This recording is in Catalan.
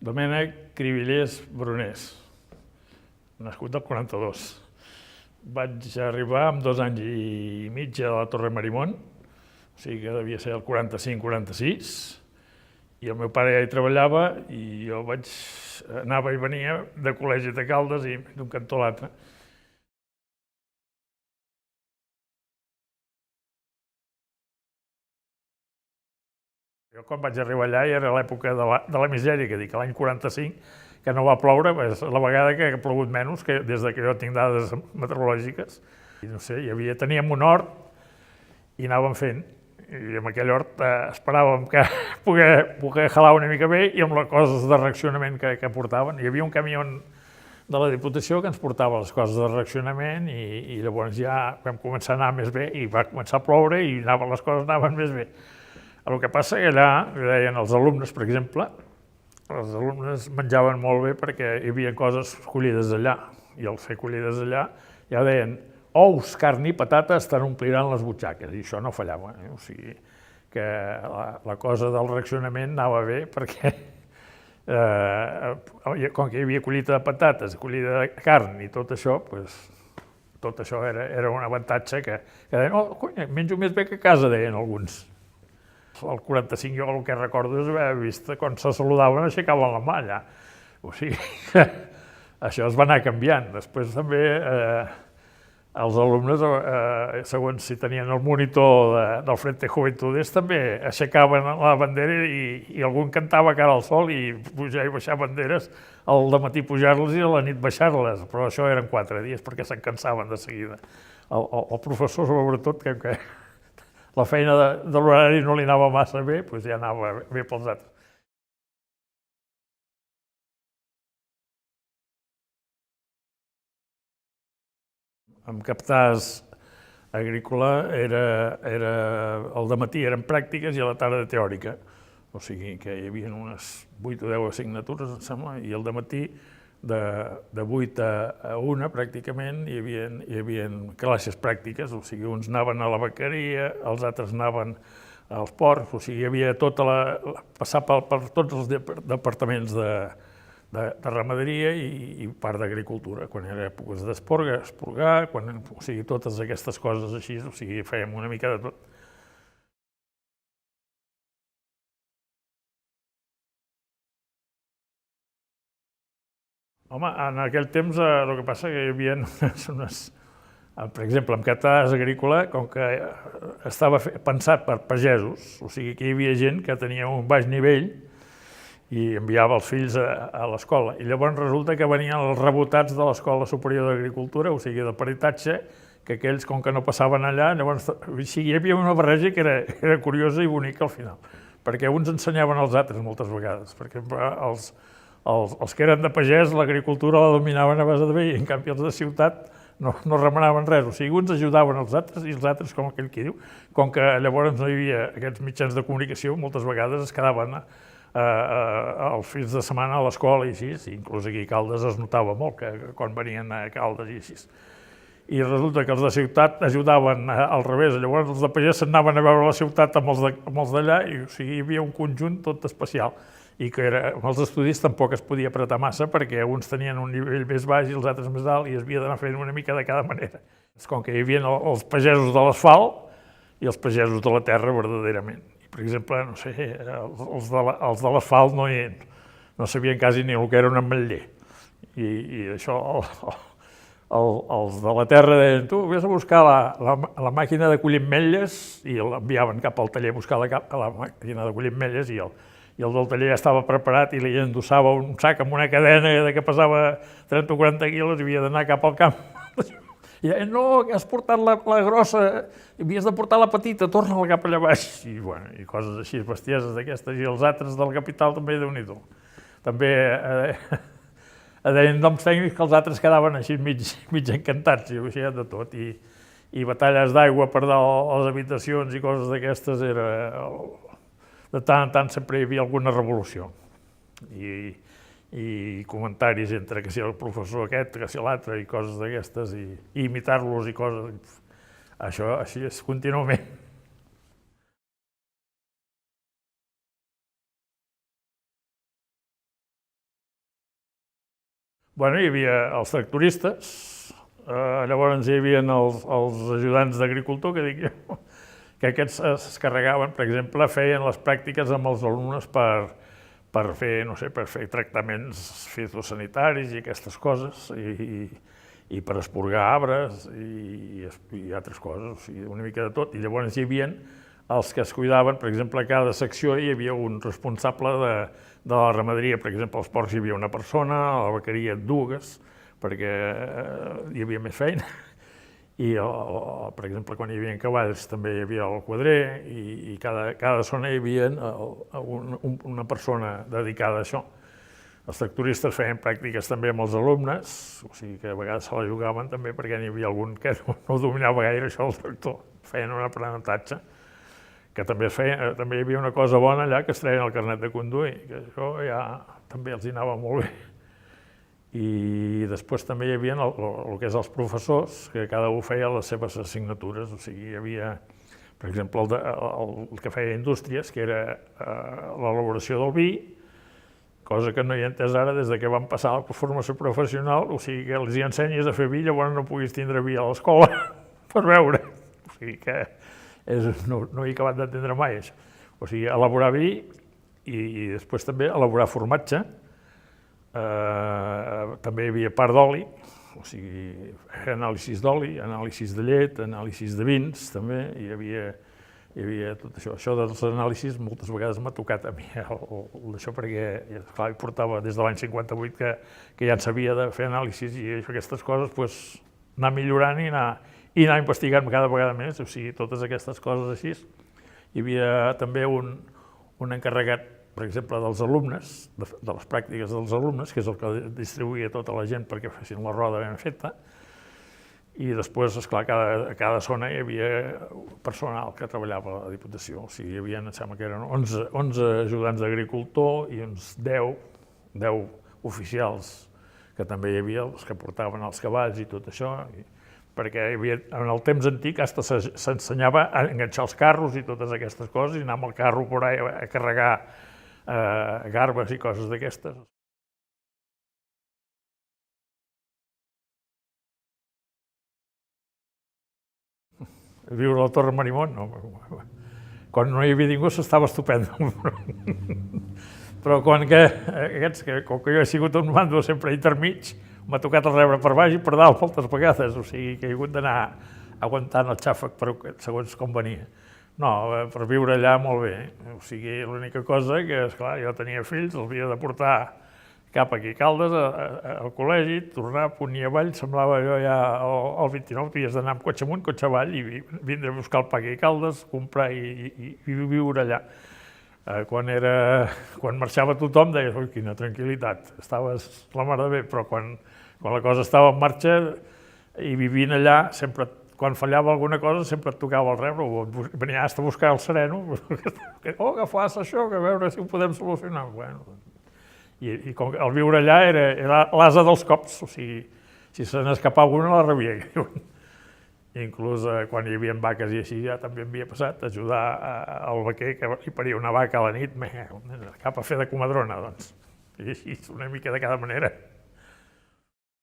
Domènec Cribillers Brunés, nascut del 42. Vaig arribar amb 2 anys i mig a la Torre Marimón, o sigui que devia ser el 45-46, i el meu pare ja hi treballava i jo anava i venia de col·legi de Caldes i d'un cantó a l'altre. Jo quan vaig arribar allà ja era l'època de la misèria, que dic, l'any 45, que no va ploure, és la vegada que ha plogut menys que des que jo tinc dades meteorològiques. I no sé, teníem un hort i anàvem fent, i amb aquell hort esperàvem que poder jalar una mica bé i amb les coses de reaccionament que portaven. Hi havia un camió de la Diputació que ens portava les coses de reaccionament i llavors ja vam començar a anar més bé i va començar a ploure i les coses anaven més bé. El que passa que allà, deien els alumnes, per exemple, els alumnes menjaven molt bé perquè hi havia coses collides allà, i al fer collides allà ja deien ous, carn i patates te'n ompliran les butxaques, i això no fallava. O sigui que la cosa del reaccionament anava bé perquè com que hi havia collita de patates, collita de carn i tot això, tot això era un avantatge que deien, oh, cony, menjo més bé que a casa, deien alguns. Al 45 jo el que recordo és haver vist quan se saludaven aixecaven la mà allà. O sigui que això es va anar canviant. Després també els alumnes, segons si tenien el monitor del Frente Juventudes, també aixecaven la bandera i algun cantava cara al sol i pujar i baixar banderes, al dematí pujar-les i a la nit baixar-les, però això eren 4 dies perquè se'n cansaven de seguida. El professor, sobretot, que la feina de l'horari no li anava massa bé, doncs ja anava bé pels altres. Amb Captàs agrícola el dematí eren pràctiques i a la tarda teòrica. O sigui que hi havia unes 8 o 10 assignatures, em sembla, i el dematí de 8 a 1 pràcticament hi havia classes pràctiques, o sigui, uns anaven a la vaqueria, els altres anaven als ports, o sigui, hi havia passar per tots els departaments de ramaderia i part d'agricultura, quan era èpoques d'esporgar, o sigui, totes aquestes coses així, o sigui, fèiem una mica de tot. Home, en aquell temps el que passa que hi havia unes... Per exemple, en Captàs agrícola, com que estava pensat per pagesos, o sigui que hi havia gent que tenia un baix nivell i enviava els fills a l'escola. I llavors resulta que venien els rebotats de l'Escola Superior d'Agricultura, o sigui, de peritatge, que aquells, com que no passaven allà, llavors hi havia una barreja que era curiosa i bonica al final, perquè uns ensenyaven als altres moltes vegades, perquè els que eren de pagès l'agricultura la dominaven a base de bé i en canvi els de ciutat no remanaven res, o sigui, uns ajudaven els altres i els altres, com aquell qui diu, com que llavors no hi havia aquests mitjans de comunicació, moltes vegades es quedaven els fins de setmana a l'escola i així, inclús aquí a Caldes es notava molt quan venien a Caldes i així. I resulta que els de ciutat ajudaven al revés, llavors els de pagès s'anaven a veure la ciutat amb els d'allà i o sigui, hi havia un conjunt tot especial i que amb els estudis tampoc es podia apretar massa perquè uns tenien un nivell més baix i els altres més alt i es havia d'anar fent una mica de cada manera. Com que hi havia els pagesos de l'asfalt i els pagesos de la terra verdaderament. Per exemple, no sé, els de l'asfalt no sabien quasi ni el que era un ametller. I això, els de la terra deien, tu vés a buscar la màquina de collir ametlles i l'enviaven cap al taller a buscar la màquina de collir ametlles i el del taller ja estava preparat i li endossava un sac amb una cadena que pesava 30 o 40 quilos i havia d'anar cap al camp. I deien, no, que has portat la grossa, havies de portar la petita, torna-la cap allà baix. I coses així, bestieses d'aquestes. I els altres del capital també, Déu-n'hi-do. També deien noms tècnics que els altres quedaven així mig encantats, i així de tot. I batalles d'aigua per dalt a les habitacions i coses d'aquestes era... De tant en tant sempre hi havia alguna revolució i comentaris entre que si el professor aquest, que si l'altre i coses d'aquestes i imitar-los i coses... Això així és contínuament. Bueno, hi havia els tractoristes, llavors hi havia els ajudants d'agricultor, que dic jo, que aquests es carregaven, per exemple, feien les pràctiques amb els alumnes per fer, no sé, per fer tractaments fitosanitaris i aquestes coses, i per esporgar arbres i altres coses, o sigui, una mica de tot. I llavors hi havia els que es cuidaven, per exemple, a cada secció hi havia un responsable de la ramaderia, per exemple, als porcs hi havia una persona, a la vaqueria dues, perquè hi havia més feina. I, per exemple, quan hi havia cavalls també hi havia el quadrer i cada zona hi havia una persona dedicada a això. Els tractoristes feien pràctiques també amb els alumnes, o sigui que a vegades se la jugaven també perquè n'hi havia algun que no dominava gaire això del tractor. Feien un aprenentatge, que també hi havia una cosa bona allà, que es treien el carnet de conduir, que això ja també els hi anava molt bé. I després també hi havia el que és els professors, que cada un feia les seves assignatures, o sigui, hi havia, per exemple, el que feia indústries, que era l'elaboració del vi, cosa que no hi he entès ara des que van passar a la formació professional, o sigui, que els hi ensenyes a fer vi, llavors no puguis tindre vi a l'escola per veure. O sigui que no he acabat d'entendre mai això. O sigui, elaborar vi i després també elaborar formatge. També hi havia part d'oli, o sigui, anàlisis d'oli, anàlisis de llet, anàlisis de vins, també, hi havia tot això. Això dels anàlisis moltes vegades m'ha tocat a mi, d'això, perquè, esclar, hi portava des de l'any 58 que ja en sabia de fer anàlisis i aquestes coses, anar millorant i anar investigant cada vegada més, o sigui, totes aquestes coses així. Hi havia també un encarregat, per exemple, dels alumnes, de les pràctiques dels alumnes, que és el que distribuïa tota la gent perquè fessin la roda ben feta, i després, esclar, a cada zona hi havia personal que treballava a la Diputació, o sigui, hi havia, em sembla que eren 11 ajudants d'agricultor i uns 10 oficials, que també hi havia els que portaven els cavalls i tot això, perquè en el temps antic s'ensenyava a enganxar els carros i totes aquestes coses, i anar amb el carro por ahí a carregar garbes i coses d'aquestes. Viure a la Torre Marimón, no. Quan no hi havia ningú s'estava estupendo. Però com que jo he sigut un bàndol sempre intermig, m'ha tocat el rebre per baix i per dalt moltes vegades, o sigui que he hagut d'anar aguantant el xàfec segons com venia. No, per viure allà molt bé, o sigui, l'única cosa que, esclar, jo tenia fills, els havia de portar cap aquí a Caldes, al col·legi, tornar a punt i avall, semblava jo ja el 29, havies d'anar amb cotxe amunt, cotxe avall, i vindre a buscar el pa aquí a Caldes, comprar i viure allà. Quan marxava tothom deies, ui, quina tranquil·litat, estaves la mar de bé, però quan la cosa estava en marxa i vivint allà, sempre, quan fallava alguna cosa, sempre et tocava el rebre, o venia a buscar el sereno, que fas això, que a veure si ho podem solucionar. I com que el viure allà era l'ase dels cops, o sigui, si se n'escapava una la rebia. Inclús quan hi havia vaques i així ja també m'havia passat ajudar al vaquer que li paria una vaca a la nit, cap a fer de comadrona, doncs. I així, una mica de cada manera.